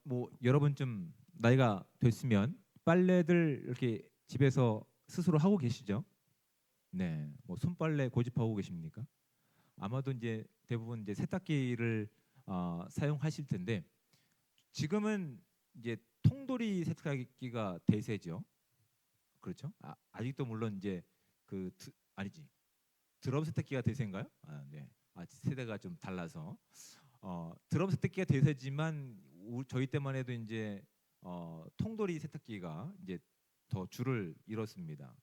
뭐 여러분 좀 나이가 됐으면 빨래들 이렇게 집에서 스스로 하고 계시죠? 네, 뭐 손빨래 고집하고 계십니까? 아마도 이제 대부분 이제 세탁기를 사용하실 텐데 지금은 이제 통돌이 세탁기가 대세죠. 그렇죠? 아직도 물론 이제 아니지 드럼 세탁기가 대세인가요? 네. 세대가 좀 달라서 드럼 세탁기가 대세지만 저희 때만 해도 이제 통돌이 세탁기가 이제 더 줄을 이뤘습니다.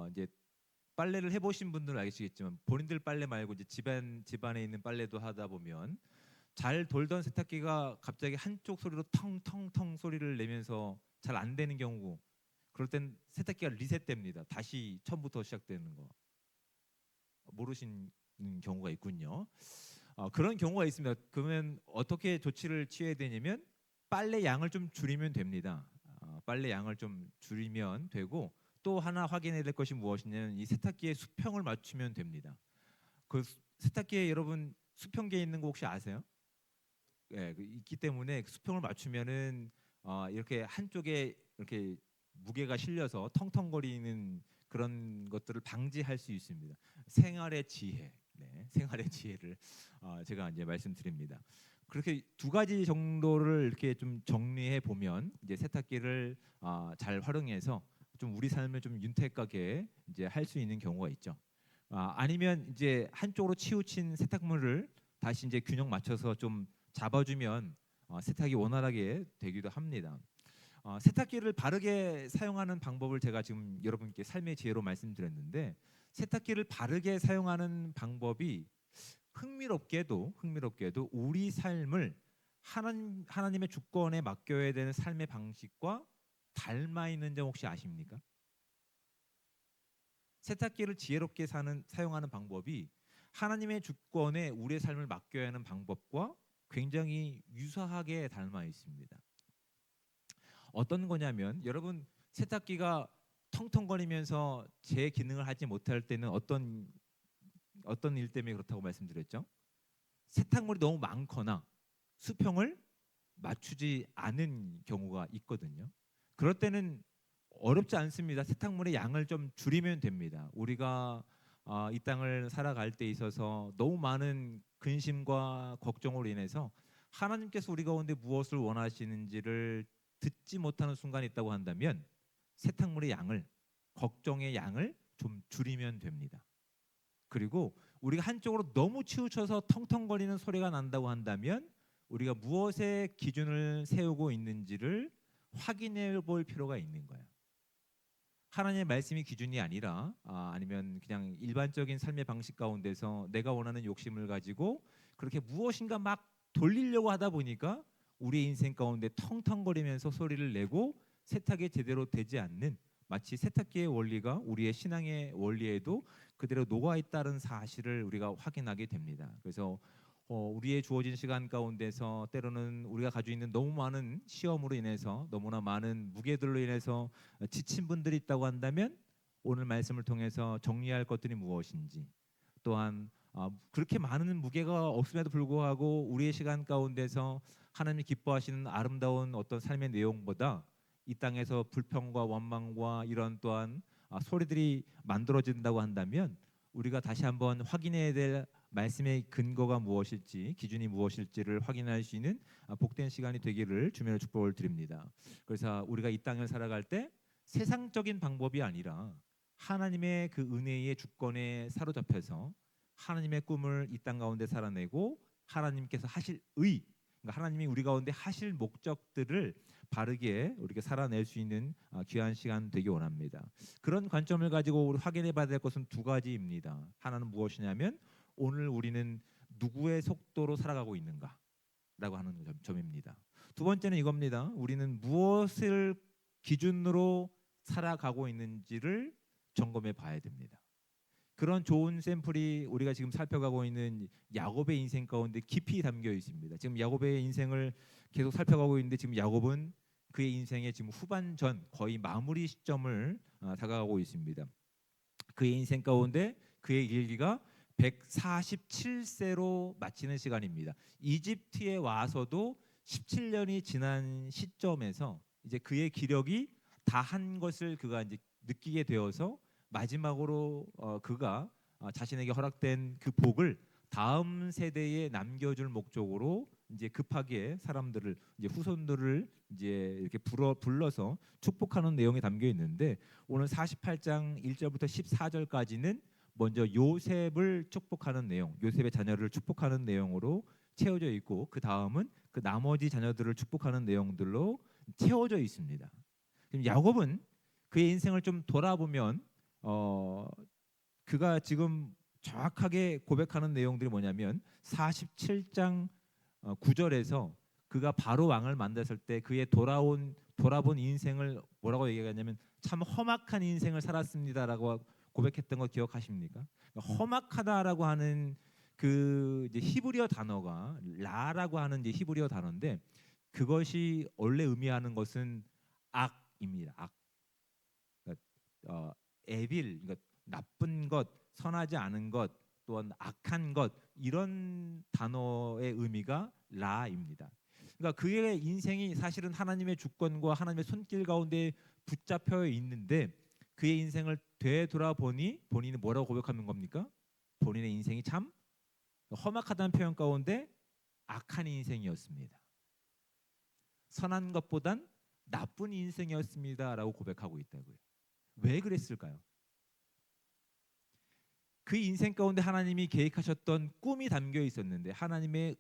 이제 빨래를 해보신 분들은 알겠지만 본인들 빨래 말고 이제 집안에 있는 빨래도 하다 보면 잘 돌던 세탁기가 갑자기 한쪽 소리로 텅텅텅 소리를 내면서 잘 안 되는 경우, 그럴 땐 세탁기가 리셋됩니다. 다시 처음부터 시작되는 거 모르시는 경우가 있군요. 그런 경우가 있습니다. 그러면 어떻게 조치를 취해야 되냐면 빨래 양을 좀 줄이면 됩니다. 빨래 양을 좀 줄이면 되고, 또 하나 확인해야 될 것이 무엇이냐면 이 세탁기의 수평을 맞추면 됩니다. 그 세탁기에 여러분 수평계 있는 거 혹시 아세요? 예, 있기 때문에 수평을 맞추면은 이렇게 한쪽에 이렇게 무게가 실려서 텅텅거리는 그런 것들을 방지할 수 있습니다. 생활의 지혜, 네, 생활의 지혜를 제가 이제 말씀드립니다. 그렇게 두 가지 정도를 이렇게 좀 정리해 보면 이제 세탁기를 잘 활용해서 좀 우리 삶을 좀 윤택하게 이제 할 수 있는 경우가 있죠. 아니면 이제 한쪽으로 치우친 세탁물을 다시 이제 균형 맞춰서 좀 잡아주면 세탁이 원활하게 되기도 합니다. 세탁기를 바르게 사용하는 방법을 제가 지금 여러분께 삶의 지혜로 말씀드렸는데, 세탁기를 바르게 사용하는 방법이 흥미롭게도 우리 삶을 하나님의 주권에 맡겨야 되는 삶의 방식과 닮아 있는 점 혹시 아십니까? 세탁기를 지혜롭게 사용하는 방법이 하나님의 주권에 우리의 삶을 맡겨야 하는 방법과 굉장히 유사하게 닮아 있습니다. 어떤 거냐면 여러분 세탁기가 텅텅거리면서 제 기능을 하지 못할 때는 어떤 일 때문에 그렇다고 말씀드렸죠? 세탁물이 너무 많거나 수평을 맞추지 않은 경우가 있거든요. 그럴 때는 어렵지 않습니다. 세탁물의 양을 좀 줄이면 됩니다. 우리가 이 땅을 살아갈 때 있어서 너무 많은 근심과 걱정으로 인해서 하나님께서 우리 가운데 무엇을 원하시는지를 듣지 못하는 순간이 있다고 한다면 세탁물의 양을, 걱정의 양을 좀 줄이면 됩니다. 그리고 우리가 한쪽으로 너무 치우쳐서 텅텅거리는 소리가 난다고 한다면 우리가 무엇에 기준을 세우고 있는지를 확인해 볼 필요가 있는 거예요. 하나님의 말씀이 기준이 아니라 아니면 그냥 일반적인 삶의 방식 가운데서 내가 원하는 욕심을 가지고 그렇게 무엇인가 막 돌리려고 하다 보니까 우리의 인생 가운데 텅텅거리면서 소리를 내고 세탁이 제대로 되지 않는, 마치 세탁기의 원리가 우리의 신앙의 원리에도 그대로 녹아 있다는 사실을 우리가 확인하게 됩니다. 그래서 우리의 주어진 시간 가운데서 때로는 우리가 가지고 있는 너무 많은 시험으로 인해서 너무나 많은 무게들로 인해서 지친 분들이 있다고 한다면 오늘 말씀을 통해서 정리할 것들이 무엇인지, 또한 그렇게 많은 무게가 없음에도 불구하고 우리의 시간 가운데서 하나님이 기뻐하시는 아름다운 어떤 삶의 내용보다 이 땅에서 불평과 원망과 이런 또한 소리들이 만들어진다고 한다면 우리가 다시 한번 확인해야 될 말씀의 근거가 무엇일지, 기준이 무엇일지를 확인할 수 있는 복된 시간이 되기를 주님의 축복을 드립니다. 그래서 우리가 이 땅을 살아갈 때 세상적인 방법이 아니라 하나님의 그 은혜의 주권에 사로잡혀서 하나님의 꿈을 이 땅 가운데 살아내고 하나님께서 하실 그러니까 하나님이 우리 가운데 하실 목적들을 바르게 우리가 살아낼 수 있는 귀한 시간 되기 원합니다. 그런 관점을 가지고 우리 확인해 봐야 될 것은 두 가지입니다. 하나는 무엇이냐면 오늘 우리는 누구의 속도로 살아가고 있는가라고 하는 점입니다. 두 번째는 이겁니다. 우리는 무엇을 기준으로 살아가고 있는지를 점검해 봐야 됩니다. 그런 좋은 샘플이 우리가 지금 살펴가고 있는 야곱의 인생 가운데 깊이 담겨 있습니다. 지금 야곱의 인생을 계속 살펴가고 있는데 지금 야곱은 그의 인생의 지금 후반전 거의 마무리 시점을 다가가고 있습니다. 그의 인생 가운데 그의 일기가 147세로 마치는 시간입니다. 이집트에 와서도 17년이 지난 시점에서 이제 그의 기력이 다 한 것을 그가 이제 느끼게 되어서 마지막으로 그가 자신에게 허락된 그 복을 다음 세대에 남겨줄 목적으로 이제 급하게 사람들을 이제 후손들을 이제 이렇게 불러서 축복하는 내용이 담겨 있는데 오늘 48장 1절부터 14절까지는 먼저 요셉을 축복하는 내용, 요셉의 자녀를 축복하는 내용으로 채워져 있고 그 다음은 그 나머지 자녀들을 축복하는 내용들로 채워져 있습니다. 그럼 야곱은 그의 인생을 좀 돌아보면 그가 지금 정확하게 고백하는 내용들이 뭐냐면 47장 9절에서 그가 바로 왕을 만났을 때 그의 돌아본 인생을 뭐라고 얘기하냐면 참 험악한 인생을 살았습니다라고 고백했던 거 기억하십니까? 험악하다라고 하는 그 이제 히브리어 단어가 라라고 하는 이제 히브리어 단어인데 그것이 원래 의미하는 것은 악입니다. 악. 그러니까, 에빌, 그러니까 나쁜 것, 선하지 않은 것, 또한 악한 것 이런 단어의 의미가 라입니다. 그러니까 그의 인생이 사실은 하나님의 주권과 하나님의 손길 가운데 붙잡혀 있는데 그의 인생을 되돌아보니 본인은 뭐라고 고백하는 겁니까? 본인의 인생이 참 험악하다는 표현 가운데 악한 인생이었습니다. 선한 것보단 나쁜 인생이었습니다라고 고백하고 있다고요. 왜 그랬을까요? 그 인생 가운데 하나님이 계획하셨던 꿈이 담겨 있었는데 하나님의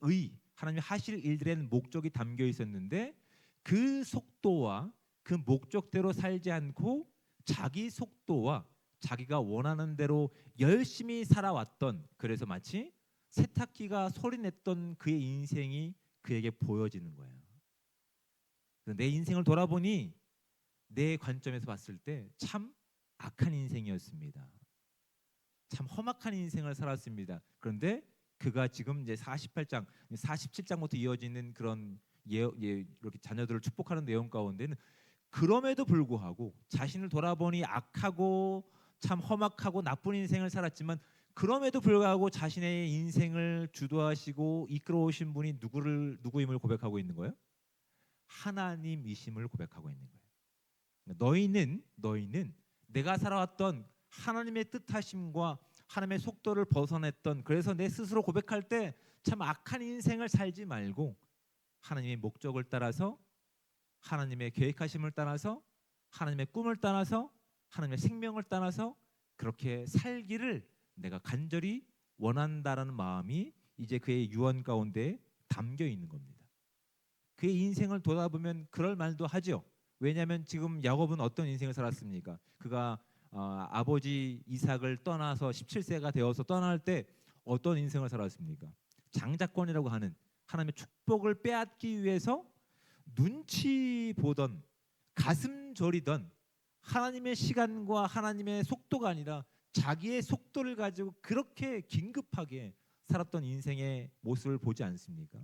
하나님이 하실 일들에는 목적이 담겨 있었는데 그 속도와 그 목적대로 살지 않고 자기 속도와 자기가 원하는 대로 열심히 살아왔던 그래서 마치 세탁기가 소리냈던 그의 인생이 그에게 보여지는 거예요. 내 인생을 돌아보니 내 관점에서 봤을 때 참 악한 인생이었습니다. 참 험악한 인생을 살았습니다. 그런데 그가 지금 이제 48장, 47장부터 이어지는 그런 이렇게 자녀들을 축복하는 내용 가운데는 그럼에도 불구하고 자신을 돌아보니 악하고 참 험악하고 나쁜 인생을 살았지만 그럼에도 불구하고 자신의 인생을 주도하시고 이끌어오신 분이 누구임을 고백하고 있는 거예요? 하나님이심을 고백하고 있는 거예요. 너희는 내가 살아왔던 하나님의 뜻하심과 하나님의 속도를 벗어냈던 그래서 내 스스로 고백할 때 참 악한 인생을 살지 말고 하나님의 목적을 따라서 하나님의 계획하심을 따라서 하나님의 꿈을 따라서 하나님의 생명을 따라서 그렇게 살기를 내가 간절히 원한다라는 마음이 이제 그의 유언 가운데 담겨 있는 겁니다. 그의 인생을 돌아보면 그럴 말도 하죠. 왜냐하면 지금 야곱은 어떤 인생을 살았습니까? 그가 아버지 이삭을 떠나서 17세가 되어서 떠날 때 어떤 인생을 살았습니까? 장자권이라고 하는 하나님의 축복을 빼앗기 위해서 눈치 보던 가슴 졸이던 하나님의 시간과 하나님의 속도가 아니라 자기의 속도를 가지고 그렇게 긴급하게 살았던 인생의 모습을 보지 않습니까?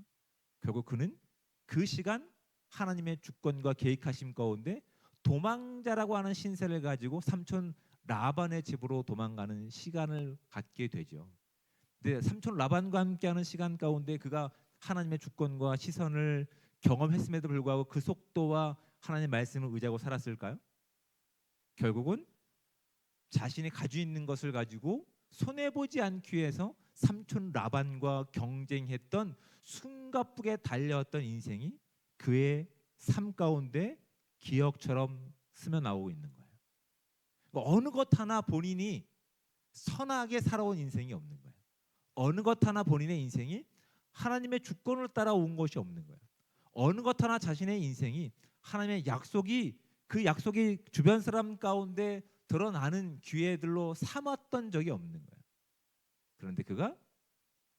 결국 그는 그 시간 하나님의 주권과 계획하심 가운데 도망자라고 하는 신세를 가지고 삼촌 라반의 집으로 도망가는 시간을 갖게 되죠. 근데 삼촌 라반과 함께하는 시간 가운데 그가 하나님의 주권과 시선을 경험했음에도 불구하고 그 속도와 하나님의 말씀을 의지하고 살았을까요? 결국은 자신이 가지고 있는 것을 가지고 손해보지 않기 위해서 삼촌 라반과 경쟁했던 숨가쁘게 달려왔던 인생이 그의 삶 가운데 기억처럼 스며나오고 있는 거예요. 어느 것 하나 본인이 선하게 살아온 인생이 없는 거예요. 어느 것 하나 본인의 인생이 하나님의 주권을 따라온 것이 없는 거예요. 어느 것 하나 자신의 인생이 하나님의 그 약속이 주변 사람 가운데 드러나는 기회들로 삼았던 적이 없는 거예요. 그런데 그가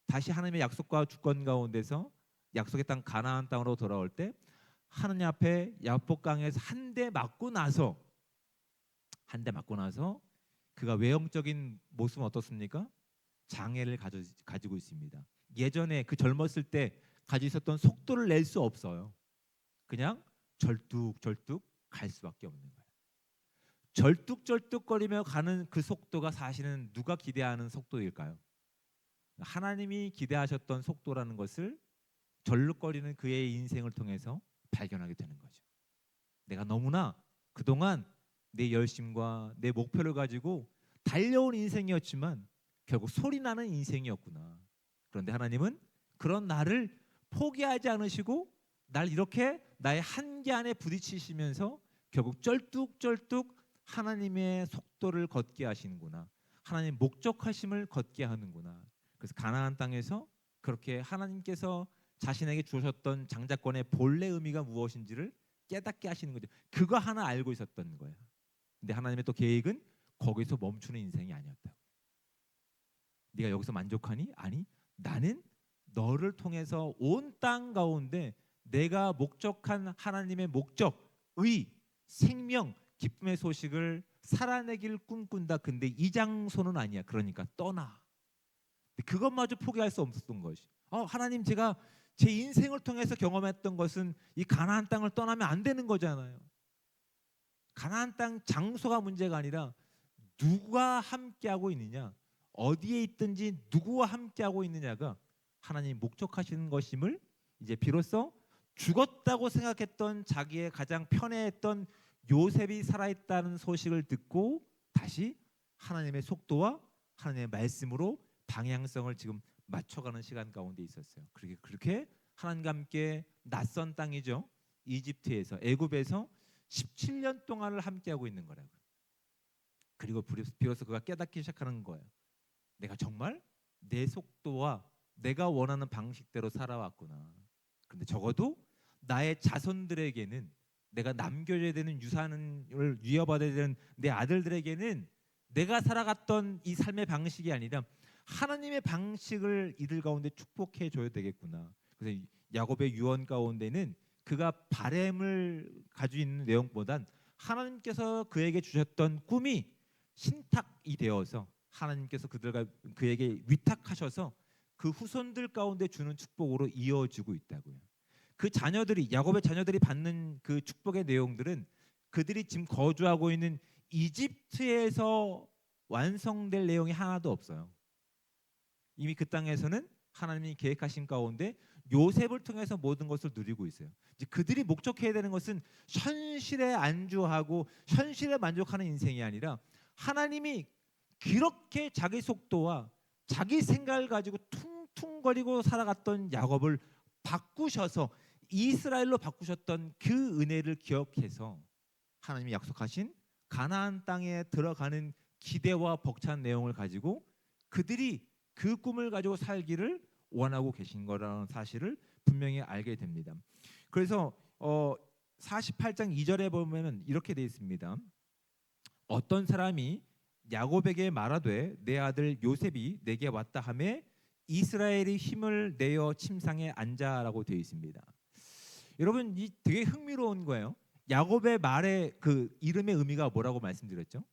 다시 하나님의 약속과 주권 가운데서 약속의 땅 가나안 땅으로 돌아올 때 하나님 앞에 야복강에서 한 대 맞고 나서 그가 외형적인 모습은 어떻습니까? 장애를 가지고 있습니다. 예전에 그 젊었을 때 가지고 있었던 속도를 낼 수 없어요. 그냥 절뚝절뚝 갈 수밖에 없는 거예요. 절뚝절뚝거리며 가는 그 속도가 사실은 누가 기대하는 속도일까요? 하나님이 기대하셨던 속도라는 것을 절룩거리는 그의 인생을 통해서 발견하게 되는 거죠. 내가 너무나 그동안 내 열심과 내 목표를 가지고 달려온 인생이었지만 결국 소리나는 인생이었구나. 그런데 하나님은 그런 나를 포기하지 않으시고 날 이렇게 나의 한계 안에 부딪히시면서 결국 쩔뚝쩔뚝 하나님의 속도를 걷게 하시는구나. 하나님 목적하심을 걷게 하는구나. 그래서 가나안 땅에서 그렇게 하나님께서 자신에게 주셨던 장자권의 본래 의미가 무엇인지를 깨닫게 하시는 거죠. 그거 하나 알고 있었던 거예요. 근데 하나님의 또 계획은 거기서 멈추는 인생이 아니었다고. 네가 여기서 만족하니? 아니, 나는 너를 통해서 온 땅 가운데 내가 목적한 하나님의 목적, 의, 생명, 기쁨의 소식을 살아내길 꿈꾼다. 근데 이 장소는 아니야. 그러니까 떠나. 그것마저 포기할 수 없었던 것이. 하나님, 제가 제 인생을 통해서 경험했던 것은 이 가나안 땅을 떠나면 안 되는 거잖아요. 가나안 땅 장소가 문제가 아니라 누가 함께하고 있느냐, 어디에 있든지 누구와 함께하고 있느냐가 하나님 목적하시는 것임을 이제 비로소 죽었다고 생각했던 자기의 가장 편애했던 요셉이 살아있다는 소식을 듣고 다시 하나님의 속도와 하나님의 말씀으로 방향성을 지금 맞춰가는 시간 가운데 있었어요. 그렇게 하나님과 함께 낯선 땅이죠. 이집트에서, 애굽에서 17년 동안을 함께하고 있는 거라고요. 그리고 비로소 그가 깨닫기 시작하는 거예요. 내가 정말 내 속도와 내가 원하는 방식대로 살아왔구나. 근데 적어도 나의 자손들에게는, 내가 남겨줘야 되는 유산을 이어받아야 되는 내 아들들에게는 내가 살아갔던 이 삶의 방식이 아니라 하나님의 방식을 이들 가운데 축복해 줘야 되겠구나. 그래서 야곱의 유언 가운데는 그가 바램을 가지고 있는 내용보단 하나님께서 그에게 주셨던 꿈이 신탁이 되어서 하나님께서 그에게 위탁하셔서 그 후손들 가운데 주는 축복으로 이어지고 있다고요. 그 자녀들이, 야곱의 자녀들이 받는 그 축복의 내용들은 그들이 지금 거주하고 있는 이집트에서 완성될 내용이 하나도 없어요. 이미 그 땅에서는 하나님이 계획하신 가운데 요셉을 통해서 모든 것을 누리고 있어요. 이제 그들이 목적해야 되는 것은 현실에 안주하고 현실에 만족하는 인생이 아니라 하나님이 그렇게 자기 속도와 자기 생각을 가지고 퉁퉁거리고 살아갔던 야곱을 바꾸셔서 이스라엘로 바꾸셨던 그 은혜를 기억해서 하나님이 약속하신 가나안 땅에 들어가는 기대와 벅찬 내용을 가지고 그들이 그 꿈을 가지고 살기를 원하고 계신 거라는 사실을 분명히 알게 됩니다. 그래서 48장 2절에 보면 이렇게 되어 있습니다. 어떤 사람이 야곱에게 말하되 내 아들 요셉이 내게 왔다 하매 이스라엘이 힘을 내어 침상에 앉아라고 되어 있습니다. 여러분, 이 되게 흥미로운 거예요. 야곱의 말의 그 이름의 의미가 뭐라고 말씀드렸죠?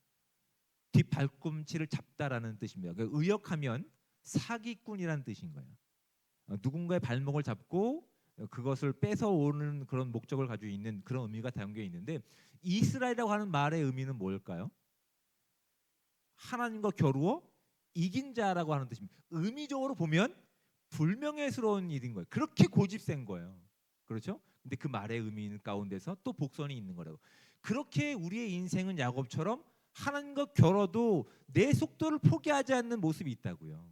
뒷발꿈치를 잡다라는 뜻입니다. 그러니까 의역하면 사기꾼이라는 뜻인 거예요. 누군가의 발목을 잡고 그것을 뺏어오는 그런 목적을 가지고 있는 그런 의미가 담겨 있는데, 이스라엘이라고 하는 말의 의미는 뭘까요? 하나님과 겨루어 이긴 자라고 하는 뜻입니다. 의미적으로 보면 불명예스러운 일인 거예요. 그렇게 고집센 거예요. 그렇죠? 근데 그 말의 의미 가운데서 또 복선이 있는 거라고. 그렇게 우리의 인생은 야곱처럼 하나님과 겨뤄도 내 속도를 포기하지 않는 모습이 있다고요.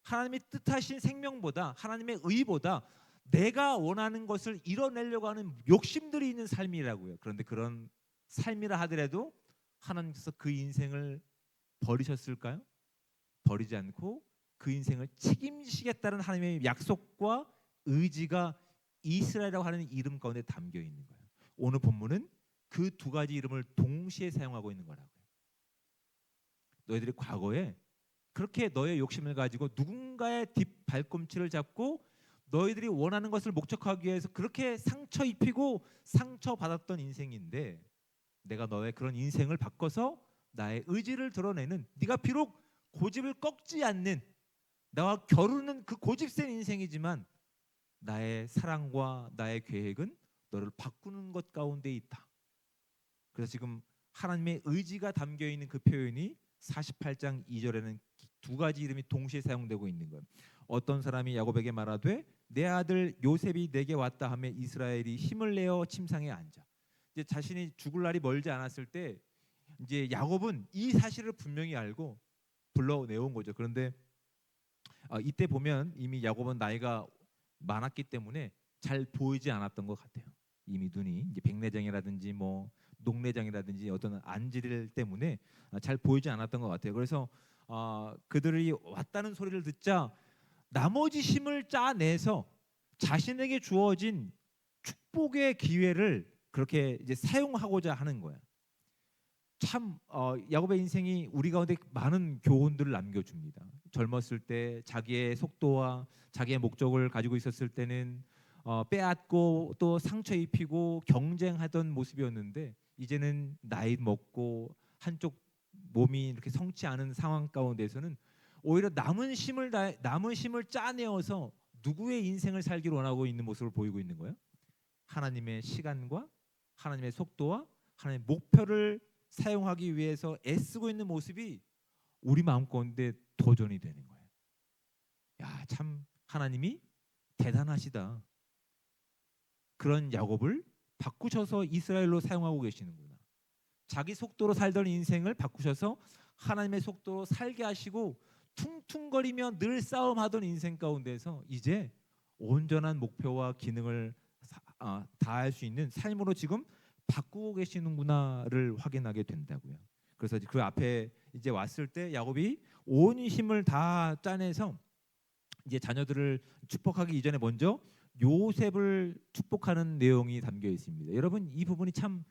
하나님의 뜻하신 생명보다, 하나님의 의보다 내가 원하는 것을 이뤄내려고 하는 욕심들이 있는 삶이라고요. 그런데 그런 삶이라 하더라도 하나님께서 그 인생을 버리셨을까요? 버리지 않고 그 인생을 책임지시겠다는 하나님의 약속과 의지가 이스라엘이라고 하는 이름 가운데 담겨 있는 거예요. 오늘 본문은 그 두 가지 이름을 동시에 사용하고 있는 거라고요. 너희들이 과거에 그렇게 너의 욕심을 가지고 누군가의 뒷발꿈치를 잡고 너희들이 원하는 것을 목적하기 위해서 그렇게 상처 입히고 상처받았던 인생인데, 내가 너의 그런 인생을 바꿔서 나의 의지를 드러내는, 네가 비록 고집을 꺾지 않는, 나와 겨루는 그 고집센 인생이지만 나의 사랑과 나의 계획은 너를 바꾸는 것 가운데 있다. 그래서 지금 하나님의 의지가 담겨 있는 그 표현이 48장 2절에는 두 가지 이름이 동시에 사용되고 있는 거예요. 어떤 사람이 야곱에게 말하되 내 아들 요셉이 내게 왔다 하며 이스라엘이 힘을 내어 침상에 앉아. 이제 자신이 죽을 날이 멀지 않았을 때 이제 야곱은 이 사실을 분명히 알고 불러내온 거죠. 그런데 이때 보면 이미 야곱은 나이가 많았기 때문에 잘 보이지 않았던 것 같아요. 이미 눈이 이제 백내장이라든지 뭐 녹내장이라든지 어떤 안질 때문에 잘 보이지 않았던 것 같아요. 그래서 그들이 왔다는 소리를 듣자 나머지 힘을 짜내서 자신에게 주어진 축복의 기회를 그렇게 이제 사용하고자 하는 거예요. 참 야곱의 인생이 우리 가운데 많은 교훈들을 남겨줍니다. 젊었을 때 자기의 속도와 자기의 목적을 가지고 있었을 때는 빼앗고 또 상처 입히고 경쟁하던 모습이었는데 이제는 나이 먹고 한쪽 몸이 이렇게 성치 않은 상황 가운데서는 오히려 남은 힘을 짜내어서 누구의 인생을 살기를 원하고 있는 모습을 보이고 있는 거예요. 하나님의 시간과 하나님의 속도와 하나님의 목표를 사용하기 위해서 애쓰고 있는 모습이 우리 마음 가운데 도전이 되는 거예요. 야, 참 하나님이 대단하시다. 그런 야곱을 바꾸셔서 이스라엘로 사용하고 계시는구나. 자기 속도로 살던 인생을 바꾸셔서 하나님의 속도로 살게 하시고 퉁퉁거리며 늘 싸움하던 인생 가운데서 이제 온전한 목표와 기능을 다할 수 있는 삶으로 지금 바꾸고 계시는구나를 확인하게 된다고요. 그래서 그 앞에 이제 왔을 때 야곱이 온 힘을 다 짜내서 이제 자녀들을 축복하기 이전에 먼저 요셉을 축복하는 내용이 담겨 있습니다. 여러분 이 부분이 참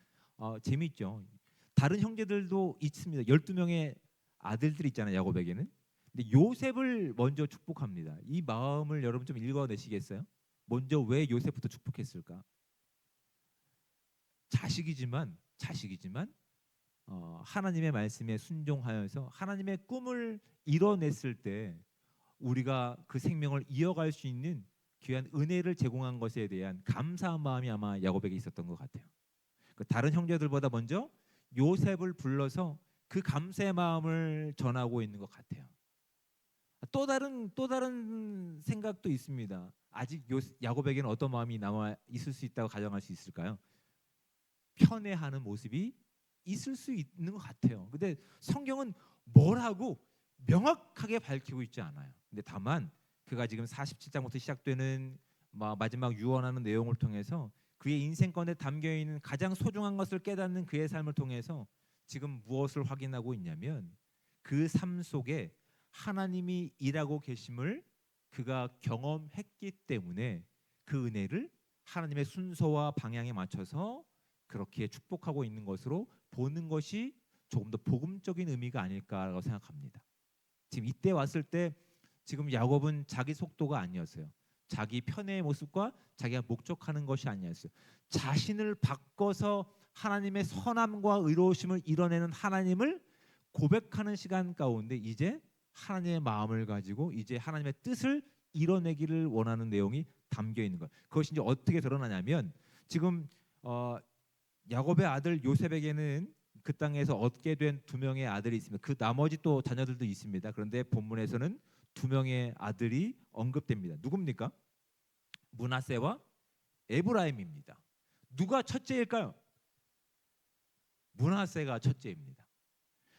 재미있죠. 다른 형제들도 있습니다. 12명의 아들들이 있잖아요. 야곱에게는. 근데 요셉을 먼저 축복합니다. 이 마음을 여러분 좀 읽어내시겠어요? 먼저 왜 요셉부터 축복했을까? 자식이지만 하나님의 말씀에 순종하여서 하나님의 꿈을 이뤄냈을 때 우리가 그 생명을 이어갈 수 있는 귀한 은혜를 제공한 것에 대한 감사한 마음이 아마 야곱에게 있었던 것 같아요. 다른 형제들보다 먼저 요셉을 불러서 그 감사의 마음을 전하고 있는 것 같아요. 또 다른 생각도 있습니다. 아직 야곱에게는 어떤 마음이 남아 있을 수 있다고 가정할 수 있을까요? 편애하는 모습이 있을 수 있는 것 같아요. 근데 성경은 뭐라고 명확하게 밝히고 있지 않아요. 근데 다만 그가 지금 47장부터 시작되는 마지막 유언하는 내용을 통해서 그의 인생권에 담겨 있는 가장 소중한 것을 깨닫는 그의 삶을 통해서 지금 무엇을 확인하고 있냐면 그 삶 속에 하나님이 일하고 계심을 그가 경험했기 때문에 그 은혜를 하나님의 순서와 방향에 맞춰서 그렇게 축복하고 있는 것으로 보는 것이 조금 더 복음적인 의미가 아닐까라고 생각합니다. 지금 이때 왔을 때 지금 야곱은 자기 속도가 아니었어요. 자기 편애의 모습과 자기가 목적하는 것이 아니었어요. 자신을 바꿔서 하나님의 선함과 의로우심을 이뤄내는 하나님을 고백하는 시간 가운데 이제 하나님의 마음을 가지고 이제 하나님의 뜻을 이뤄내기를 원하는 내용이 담겨 있는 거예요. 그것이 이제 어떻게 드러나냐면 지금 야곱의 아들 요셉에게는 그 땅에서 얻게 된 2명의 아들이 있습니다. 그 나머지 또 자녀들도 있습니다. 그런데 본문에서는 2명의 아들이 언급됩니다. 누굽니까? 므낫세와 에브라임입니다. 누가 첫째일까요? 므낫세가 첫째입니다.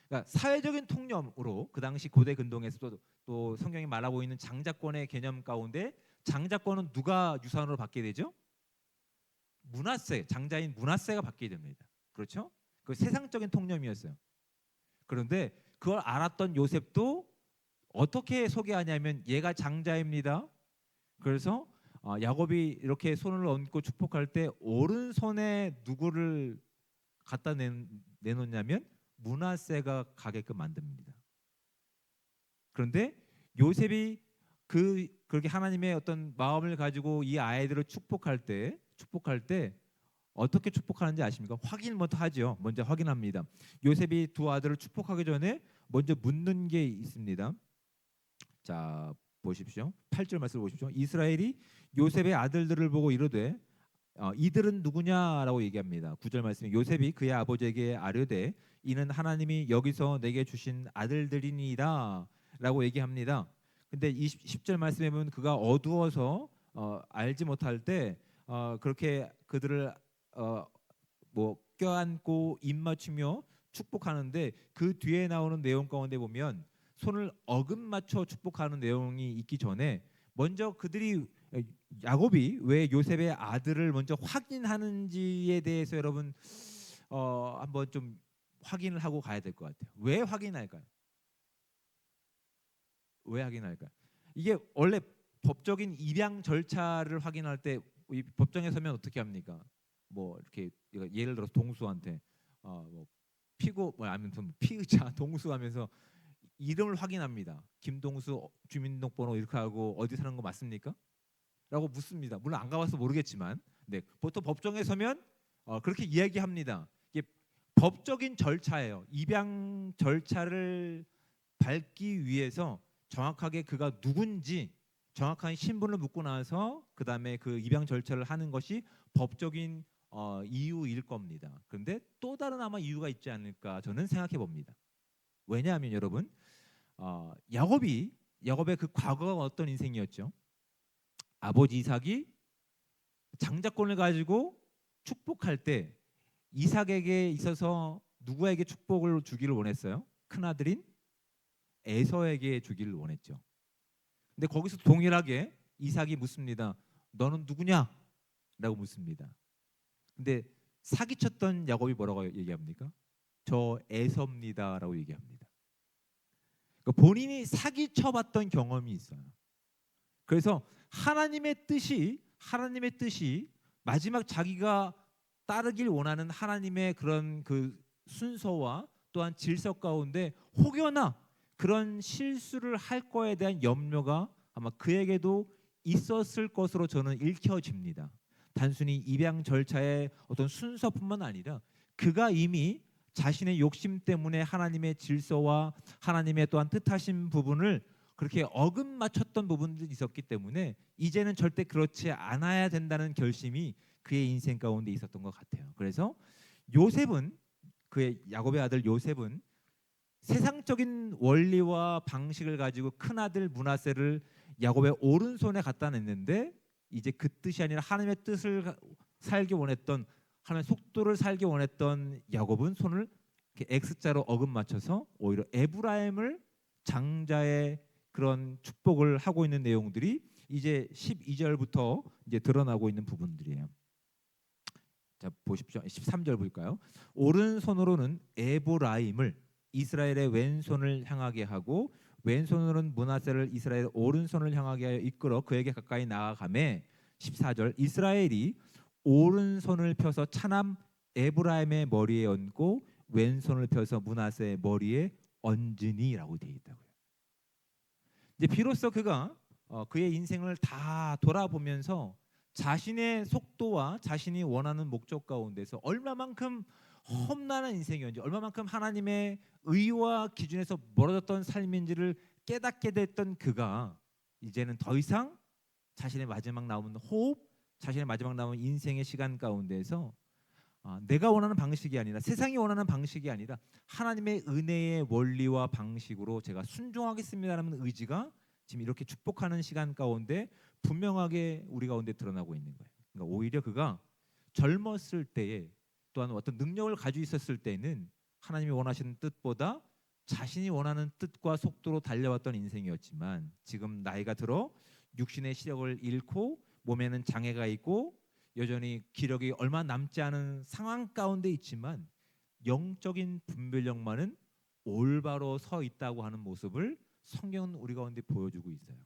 그러니까 사회적인 통념으로 그 당시 고대 근동에서도 또 성경이 말하고 있는 장자권의 개념 가운데 장자권은 누가 유산으로 받게 되죠? 므낫세, 장자인 므낫세가 받게 됩니다. 그렇죠? 그 세상적인 통념이었어요. 그런데 그걸 알았던 요셉도 어떻게 소개하냐면 얘가 장자입니다. 그래서 야곱이 이렇게 손을 얹고 축복할 때 오른손에 누구를 갖다 내놓냐면 므낫세가 가게끔 만듭니다. 그런데 요셉이 그렇게 하나님의 어떤 마음을 가지고 이 아이들을 축복할 때 어떻게 축복하는지 아십니까? 확인 먼저 하죠. 먼저 확인합니다. 요셉이 2 아들을 축복하기 전에 먼저 묻는 게 있습니다. 자, 보십시오. 8절 말씀을 보십시오. 이스라엘이 요셉의 아들들을 보고 이르되 이들은 누구냐라고 얘기합니다. 9절 말씀에 요셉이 그의 아버지에게 아뢰되 이는 하나님이 여기서 내게 주신 아들들이니이다 라고 얘기합니다. 근데 10절 말씀에 보면 그가 어두워서 알지 못할 때 그렇게 그들을 뭐 껴안고 입맞추며 축복하는데 그 뒤에 나오는 내용 가운데 보면 손을 어긋맞춰 축복하는 내용이 있기 전에 먼저 그들이 야곱이 왜 요셉의 아들을 먼저 확인하는지에 대해서 여러분 한번 좀 확인을 하고 가야 될 것 같아요. 왜 확인할까요? 왜 확인할까요? 이게 원래 법적인 입양 절차를 확인할 때 이 법정에 서면 어떻게 합니까? 뭐 이렇게 예를 들어 동수한테 뭐 피고 뭐 아니면 피의자 동수하면서 이름을 확인합니다. 김동수 주민등록번호 이렇게 하고 어디 사는 거 맞습니까? 라고 묻습니다. 물론 안 가봐서 모르겠지만 네, 보통 법정에 서면 그렇게 이야기합니다. 이게 법적인 절차예요. 입양 절차를 밟기 위해서 정확하게 그가 누군지 정확한 신분을 묻고 나서 그 다음에 그 입양 절차를 하는 것이 법적인 이유일 겁니다. 그런데 또 다른 아마 이유가 있지 않을까 저는 생각해 봅니다. 왜냐하면 여러분 야곱의 그 과거가 어떤 인생이었죠? 아버지 이삭이 장자권을 가지고 축복할 때 이삭에게 있어서 누구에게 축복을 주기를 원했어요? 큰아들인 에서에게 주기를 원했죠. 근데 거기서 동일하게 이삭이 묻습니다. 너는 누구냐? 라고 묻습니다. 근데 사기쳤던 야곱이 뭐라고 얘기합니까? 저 에서입니다라고 얘기합니다. 그러니까 본인이 사기쳐봤던 경험이 있어요. 그래서 하나님의 뜻이 마지막 자기가 따르길 원하는 하나님의 그런 그 순서와 또한 질서 가운데 혹여나 그런 실수를 할 거에 대한 염려가 아마 그에게도 있었을 것으로 저는 읽혀집니다. 단순히 입양 절차의 어떤 순서뿐만 아니라 그가 이미 자신의 욕심 때문에 하나님의 질서와 하나님의 또한 뜻하신 부분을 그렇게 어긋맞췄던 부분들이 있었기 때문에 이제는 절대 그렇지 않아야 된다는 결심이 그의 인생 가운데 있었던 것 같아요. 그래서 요셉은 그의 야곱의 아들 요셉은 세상적인 원리와 방식을 가지고 큰아들 므낫세를 야곱의 오른손에 갖다 냈는데 이제 그 뜻이 아니라 하나님의 뜻을 살기 원했던 하나님의 속도를 살기 원했던 야곱은 손을 이렇게 X자로 어긋맞춰서 오히려 에브라임을 장자의 그런 축복을 하고 있는 내용들이 이제 12절부터 이제 드러나고 있는 부분들이에요. 자 보십시오. 13절 볼까요? 오른손으로는 에브라임을 이스라엘의 왼손을 향하게 하고 왼손으로는 므낫세를 이스라엘의 오른손을 향하게 하여 이끌어 그에게 가까이 나아가매 14절 이스라엘이 오른손을 펴서 차남 에브라임의 머리에 얹고 왼손을 펴서 므낫세의 머리에 얹으니라고 되어 있다고요. 이제 비로소 그가 그의 인생을 다 돌아보면서 자신의 속도와 자신이 원하는 목적 가운데서 얼마만큼 험난한 인생이었는지 얼마만큼 하나님의 의와 기준에서 멀어졌던 삶인지를 깨닫게 됐던 그가 이제는 더 이상 자신의 마지막 남은 호흡, 자신의 마지막 남은 인생의 시간 가운데서 내가 원하는 방식이 아니라 세상이 원하는 방식이 아니라 하나님의 은혜의 원리와 방식으로 제가 순종하겠습니다라는 의지가 지금 이렇게 축복하는 시간 가운데 분명하게 우리 가운데 드러나고 있는 거예요. 그러니까 오히려 그가 젊었을 때에 또한 어떤 능력을 가지고 있었을 때는 하나님이 원하시는 뜻보다 자신이 원하는 뜻과 속도로 달려왔던 인생이었지만 지금 나이가 들어 육신의 시력을 잃고 몸에는 장애가 있고 여전히 기력이 얼마 남지 않은 상황 가운데 있지만 영적인 분별력만은 올바로 서 있다고 하는 모습을 성경은 우리 가운데 보여주고 있어요.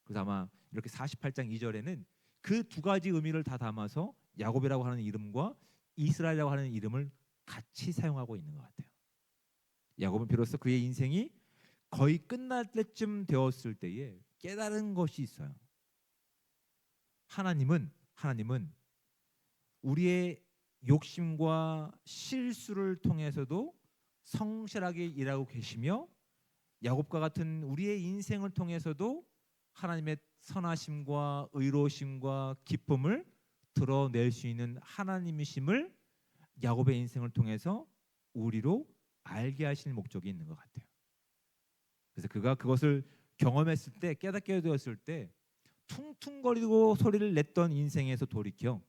그래서 아마 이렇게 48장 2절에는 그 두 가지 의미를 다 담아서 야곱이라고 하는 이름과 이스라엘이라고 하는 이름을 같이 사용하고 있는 것 같아요. 야곱은 비로소 그의 인생이 거의 끝날 때쯤 되었을 때에 깨달은 것이 있어요. 하나님은 우리의 욕심과 실수를 통해서도 성실하게 일하고 계시며 야곱과 같은 우리의 인생을 통해서도 하나님의 선하심과 의로우심과 기쁨을 드러낼 수 있는 하나님이심을 야곱의 인생을 통해서 우리로 알게 하시는 목적이 있는 것 같아요. 그래서 그가 그것을 경험했을 때 깨닫게 되었을 때 퉁퉁거리고 소리를 냈던 인생에서 돌이켜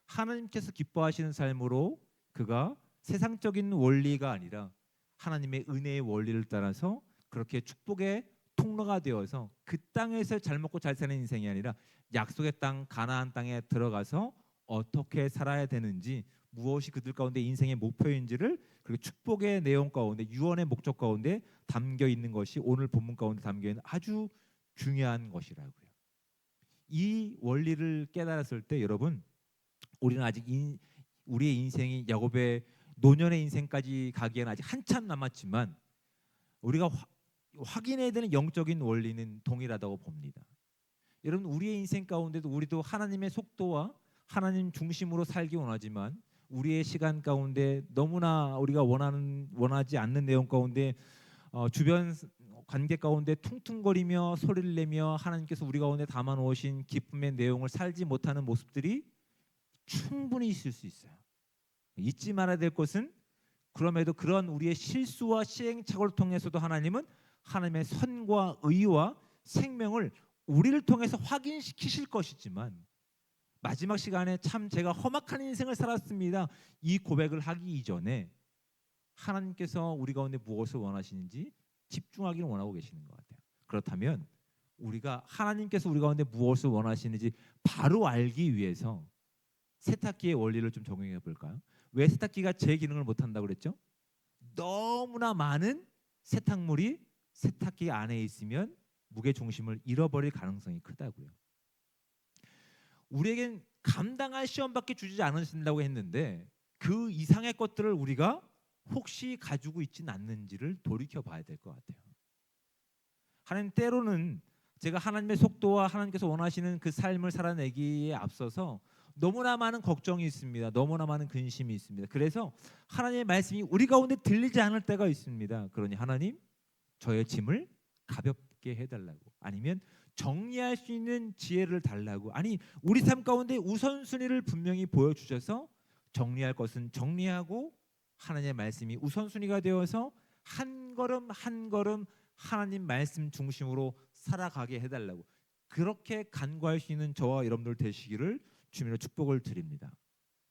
하나님께서 기뻐하시는 삶으로 그가 세상적인 원리가 아니라 하나님의 은혜의 원리를 따라서 그렇게 축복의 통로가 되어서 그 땅에서 잘 먹고 잘 사는 인생이 아니라 약속의 땅 가나안 땅에 들어가서 어떻게 살아야 되는지, 무엇이 그들 가운데 인생의 목표인지를, 그리고 축복의 내용 가운데, 유언의 목적 가운데 담겨 있는 것이 오늘 본문 가운데 담겨 있는 아주 중요한 것이라고요. 이 원리를 깨달았을 때 여러분, 우리는 아직 우리의 인생이 야곱의 노년의 인생까지 가기에는 아직 한참 남았지만 우리가 확인해야 되는 영적인 원리는 동일하다고 봅니다. 여러분, 우리의 인생 가운데도 우리도 하나님의 속도와 하나님 중심으로 살기 원하지만 우리의 시간 가운데 너무나 우리가 원하지 않는 내용 가운데 주변 관계 가운데 퉁퉁거리며 소리를 내며 하나님께서 우리 가운데 담아 놓으신 기쁨의 내용을 살지 못하는 모습들이 충분히 있을 수 있어요. 잊지 말아야 될 것은, 그럼에도 그런 우리의 실수와 시행착오를 통해서도 하나님은 하나님의 선과 의와 생명을 우리를 통해서 확인시키실 것이지만, 마지막 시간에 참 제가 험악한 인생을 살았습니다, 이 고백을 하기 이전에 하나님께서 우리 가운데 무엇을 원하시는지 집중하기를 원하고 계시는 것 같아요. 그렇다면 우리가 하나님께서 우리 가운데 무엇을 원하시는지 바로 알기 위해서 세탁기의 원리를 좀 적용해 볼까요? 왜 세탁기가 제 기능을 못한다고 그랬죠? 너무나 많은 세탁물이 세탁기 안에 있으면 무게 중심을 잃어버릴 가능성이 크다고요. 우리에겐 감당할 시험밖에 주지 않으신다고 했는데 그 이상의 것들을 우리가 혹시 가지고 있지는 않는지를 돌이켜 봐야 될 것 같아요. 하나님, 때로는 제가 하나님의 속도와 하나님께서 원하시는 그 삶을 살아내기에 앞서서 너무나 많은 걱정이 있습니다. 너무나 많은 근심이 있습니다. 그래서 하나님의 말씀이 우리 가운데 들리지 않을 때가 있습니다. 그러니 하나님, 저의 짐을 가볍게 해달라고, 아니면 정리할 수 있는 지혜를 달라고, 아니 우리 삶 가운데 우선순위를 분명히 보여주셔서 정리할 것은 정리하고 하나님의 말씀이 우선순위가 되어서 한 걸음 한 걸음 하나님 말씀 중심으로 살아가게 해달라고, 그렇게 간구할 수 있는 저와 여러분들 되시기를 주님으로 축복을 드립니다.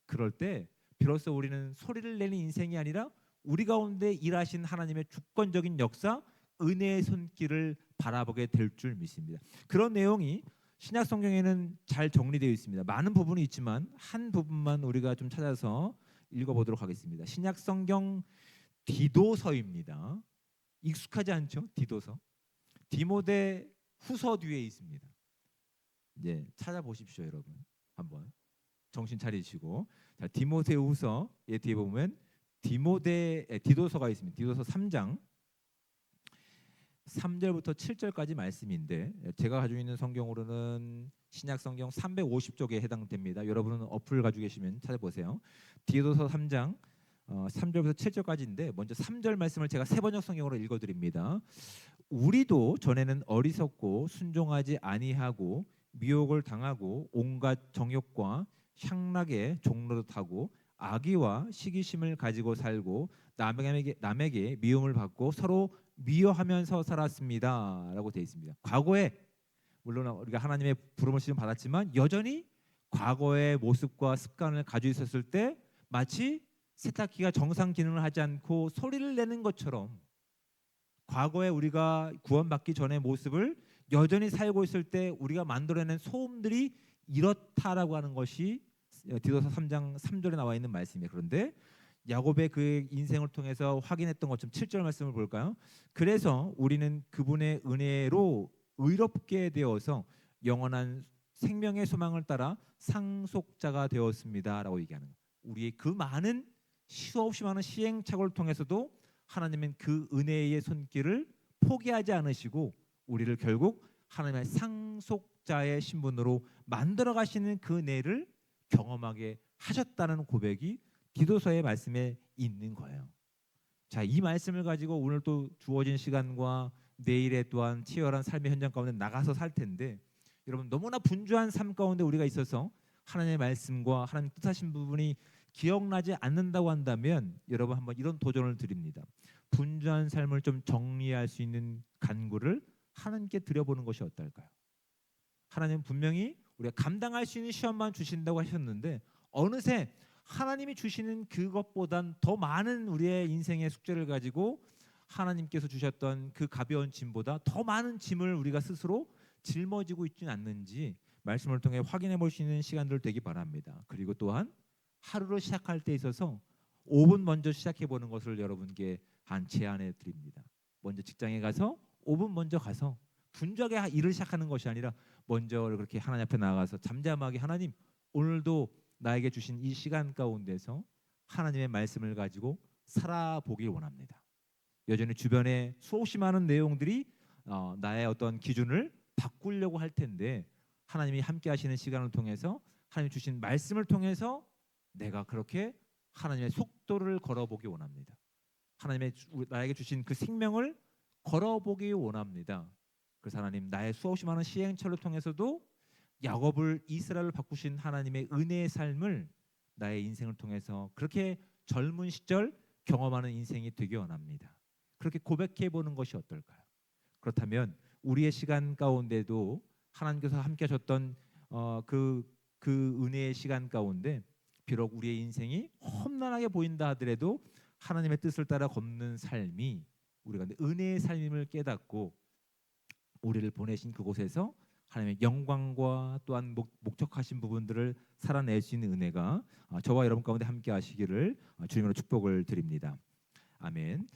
그럴 때 비로소 우리는 소리를 내는 인생이 아니라 우리 가운데 일하신 하나님의 주권적인 역사, 은혜의 손길을 바라보게 될 줄 믿습니다. 그런 내용이 신약 성경에는 잘 정리되어 있습니다. 많은 부분이 있지만 한 부분만 우리가 좀 찾아서 읽어보도록 하겠습니다. 신약 성경 디도서입니다. 익숙하지 않죠? 디도서. 디모데 후서 뒤에 있습니다. 이제 찾아보십시오, 여러분. 한번 정신 차리시고. 자, 디모데후서에 뒤에 보면 디도서가 있습니다. 디도서 3장 3절부터 7절까지 말씀인데, 제가 가지고 있는 성경으로는 신약 성경 350쪽에 해당됩니다. 여러분은 어플 가지고 계시면 찾아보세요. 디도서 3장 3절부터 7절까지인데, 먼저 3절 말씀을 제가 세번역 성경으로 읽어드립니다. 우리도 전에는 어리석고 순종하지 아니하고 미혹을 당하고 온갖 정욕과 향락의 종로를 타고 악의와 시기심을 가지고 살고 남에게 미움을 받고 서로 미워하면서 살았습니다라고 되어 있습니다. 과거에 물론 우리가 하나님의 부름을 지금 받았지만 여전히 과거의 모습과 습관을 가지고 있었을 때 마치 세탁기가 정상 기능을 하지 않고 소리를 내는 것처럼, 과거에 우리가 구원받기 전의 모습을 여전히 살고 있을 때 우리가 만들어낸 소음들이 이렇다라고 하는 것이 디도서 3장 3절에 나와 있는 말씀이에요. 그런데 야곱의 그 인생을 통해서 확인했던 것처럼 7절 말씀을 볼까요? 그래서 우리는 그분의 은혜로 의롭게 되어서 영원한 생명의 소망을 따라 상속자가 되었습니다라고 얘기하는 거예요. 우리의 그 많은 수없이 많은 시행착오를 통해서도 하나님은 그 은혜의 손길을 포기하지 않으시고 우리를 결국 하나님의 상속자의 신분으로 만들어 가시는 그 은혜를 경험하게 하셨다는 고백이 디도서의 말씀에 있는 거예요. 자, 이 말씀을 가지고 오늘 또 주어진 시간과 내일에 또한 치열한 삶의 현장 가운데 나가서 살 텐데, 여러분 너무나 분주한 삶 가운데 우리가 있어서 하나님의 말씀과 하나님 뜻하신 부분이 기억나지 않는다고 한다면 여러분 한번 이런 도전을 드립니다. 분주한 삶을 좀 정리할 수 있는 간구를 하나님께 드려보는 것이 어떨까요? 하나님 분명히 우리가 감당할 수 있는 시험만 주신다고 하셨는데 어느새 하나님이 주시는 그것보단 더 많은 우리의 인생의 숙제를 가지고 하나님께서 주셨던 그 가벼운 짐보다 더 많은 짐을 우리가 스스로 짊어지고 있지는 않는지 말씀을 통해 확인해 볼 수 있는 시간들 되기 바랍니다. 그리고 또한 하루를 시작할 때 있어서 5분 먼저 시작해 보는 것을 여러분께 제안해 드립니다. 먼저 직장에 가서 5분 먼저 가서 분주하게 일을 시작하는 것이 아니라 먼저 그렇게 하나님 앞에 나가서 잠잠하게 하나님 오늘도 나에게 주신 이 시간 가운데서 하나님의 말씀을 가지고 살아보길 원합니다. 여전히 주변에 수없이 많은 내용들이 나의 어떤 기준을 바꾸려고 할 텐데 하나님이 함께 하시는 시간을 통해서 하나님 주신 말씀을 통해서 내가 그렇게 하나님의 속도를 걸어보기 원합니다. 하나님의 나에게 주신 그 생명을 걸어보기 원합니다. 그래서 하나님 나의 수없이 많은 시행착오를 통해서도 야곱을 이스라엘을 바꾸신 하나님의 은혜의 삶을 나의 인생을 통해서 그렇게 젊은 시절 경험하는 인생이 되기 원합니다. 그렇게 고백해 보는 것이 어떨까요? 그렇다면 우리의 시간 가운데도 하나님께서 함께 하셨던 그 은혜의 시간 가운데 비록 우리의 인생이 험난하게 보인다 하더라도 하나님의 뜻을 따라 걷는 삶이 우리가 은혜의 삶임을 깨닫고 우리를 보내신 그곳에서 하나님의 영광과 또한 목적하신 부분들을 살아낼 수 있는 은혜가 저와 여러분 가운데 함께 하시기를 주님으로 축복을 드립니다. 아멘.